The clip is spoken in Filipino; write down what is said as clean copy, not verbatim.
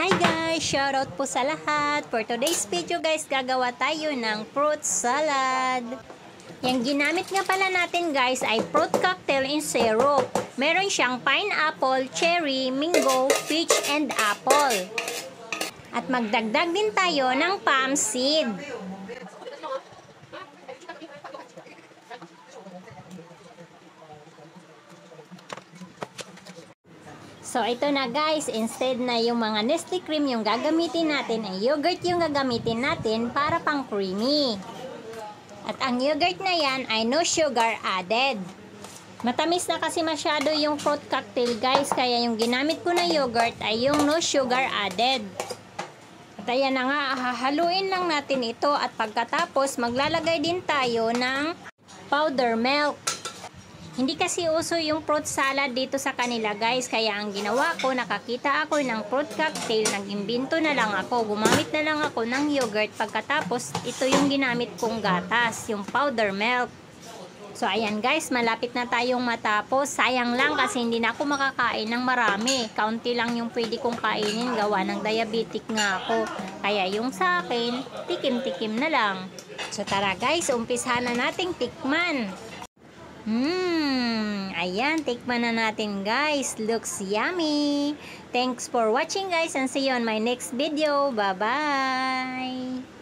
Hi guys! Shoutout po sa lahat. For today's video guys, gagawa tayo ng fruit salad. Yung ginamit nga pala natin guys ay fruit cocktail in syrup. Meron siyang pineapple, cherry, mango, peach, and apple. At magdagdag din tayo ng palm seed. So, ito na guys, instead na yung mga Nestle cream yung gagamitin natin, ay yogurt yung gagamitin natin para pang creamy. At ang yogurt na yan ay no sugar added. Matamis na kasi masyado yung fruit cocktail guys, kaya yung ginamit ko na yogurt ay yung no sugar added. At ayan na nga, hahaluin lang natin ito at pagkatapos maglalagay din tayo ng powder milk. Hindi kasi uso yung fruit salad dito sa kanila guys, kaya ang ginawa ko, nakakita ako ng fruit cocktail, nag-imbento na lang ako, gumamit na lang ako ng yogurt, pagkatapos ito yung ginamit kong gatas, yung powder milk. So ayan guys, malapit na tayong matapos, sayang lang kasi hindi na ako makakain ng marami, kaunti lang yung pwede kong kainin, gawa ng diabetic nga ako, kaya yung sa akin, tikim-tikim na lang. So tara guys, umpisahan na nating tikman. Ayan, tikman na natin guys. Looks yummy. Thanks for watching guys and see you on my next video. Bye-bye.